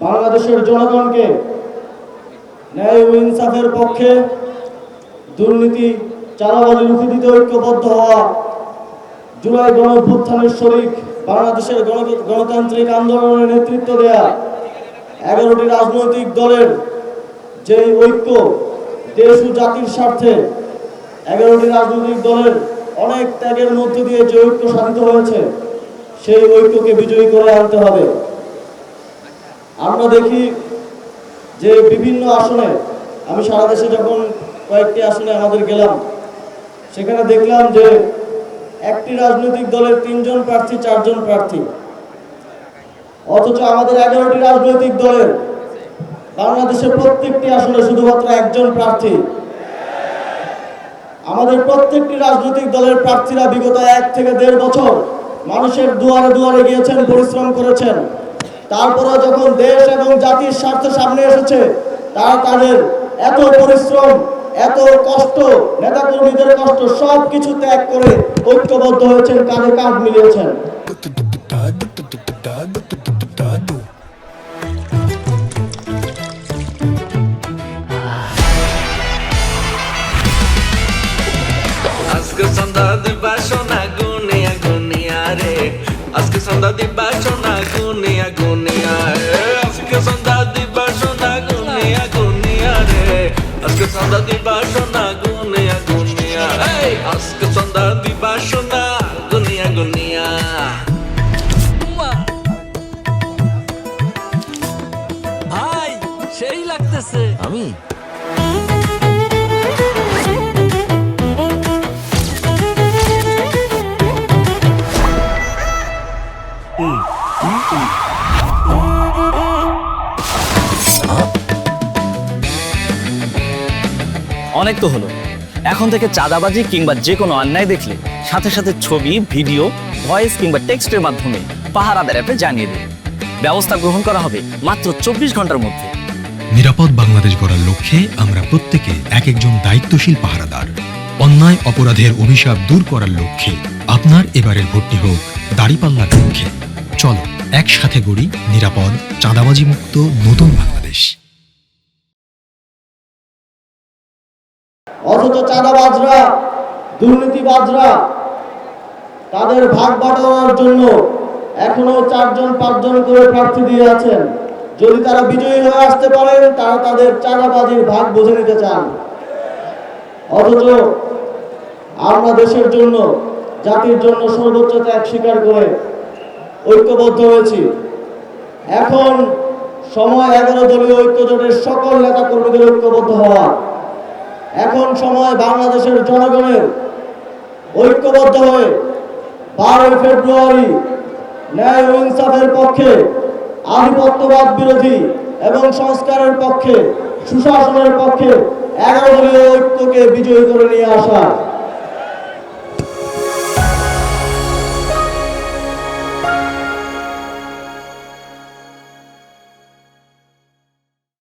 বাংলাদেশের জনগণকে ন্যায় ও ইনসাফের পক্ষে, দুর্নীতি চাঁদাবাজি রুখে দিতে ঐক্যবদ্ধ হওয়া, জুলাই গণঅভ্যুত্থানের শরিক বাংলাদেশের গণতান্ত্রিক আন্দোলনের নেতৃত্ব দেয়া 11টি রাজনৈতিক দলের যে ঐক্য দেশ ও জাতির স্বার্থে 11টি রাজনৈতিক দলের অনেক ত্যাগের মধ্য দিয়ে যে ঐক্য সাধিত হয়েছে, সেই ঐক্যকে বিজয়ী করে আনতে হবে। আমরা দেখি যে বিভিন্ন আসনে, আমি সারা দেশে যখন কয়েকটি আসনে আমাদের গেলাম, সেখানে দেখলাম যে একটি রাজনৈতিক দলের 3 জন প্রার্থী, 4 জন প্রার্থী, অথচ আমাদের 11টি রাজনৈতিক দলের বাংলাদেশের প্রত্যেকটি আসনে শুধুমাত্র 1 জন প্রার্থী। আমাদের প্রত্যেকটি রাজনৈতিক দলের প্রার্থীরা বিগত 1 থেকে 1.5 বছর মানুষের দুয়ারে দুয়ারে গিয়েছেন, পরিশ্রম করেছেন। তারপরে যখন দেশ এবং জাতির স্বার্থ সামনে এসেছে, তারা তাদের এত পরিশ্রম, এত কষ্ট, নেতাকর্মীদের কষ্ট সব কিছু ত্যাগ করে ঐক্যবদ্ধ হয়েছেন, কাঁধে কাঁধ মিলিয়েছেন। আজকে সন্ধ্যা দিবা সোনা গুনিয়া গুনিয়া রে, আজকে সন্ধ্যা দিবা সোনা গুনিয়া গুনিয়া রে, আজকে সন্ধ্যা দিবা সোনা গুনিয়া গুনিয়া রে, আজকে সন্ধ্যা দিবা সোনা গুনিয়া গুনিয়া, আজকে সন্ধ্যা দিবা সোনা গুনিয়া গুনিয়া। ভাই সেই লাগতেছে। আমি অনেক তো হলো। এখন থেকে চাঁদাবাজি কিংবা যে কোনো অন্যায় দেখলে সাথে সাথে ছবি, ভিডিও, ভয়েস কিংবা টেক্সটের মাধ্যমে পাহারাদার অ্যাপে জানিয়ে দিন। ব্যবস্থা গ্রহণ করা হবে মাত্র 24 ঘন্টার মধ্যে। নিরাপদ বাংলাদেশ গড়ার লক্ষ্যে আমরা প্রত্যেকে এক একজন দায়িত্বশীল পাহারাদার। অন্যায় অপরাধের অভিশাপ দূর করার লক্ষ্যে আপনার এবারের ভোটটি হোক দাঁড়িপাল্লার পক্ষে। চলো একসাথে গড়ি নিরাপদ, চাঁদাবাজি মুক্ত নতুন বাংলাদেশ। অথচ চাঁদাবাজরা, দুর্নীতিবাজরা তাদের ভাগ বাটোয়ারার জন্য এখনো 4 জন 5 জন করে প্রার্থী দিয়ে আছেন। যদি তারা বিজয়ী হয়ে আসতে পারেন, তারা তাদের চাঁদাবাজির ভাগ বুঝে নিতে চান। অথচ আমরা দেশের জন্য, জাতির জন্য সর্বোচ্চ ত্যাগ স্বীকার করে ঐক্যবদ্ধ হয়েছি। এখন সময় 11 দলীয় ঐক্যজোটের সকল নেতা কর্মীদের ঐক্যবদ্ধ হওয়া। এখন সময় বাংলাদেশের জনগণের ঐক্যবদ্ধ হয়ে 12 ফেব্রুয়ারি ন্যায় ও ইনসাফের পক্ষে, আধিপত্যবাদ বিরোধী এবং সংস্কারের পক্ষে, সুশাসনের পক্ষে 11 দলীয় ঐক্যকে বিজয়ী করে নিয়ে আসা।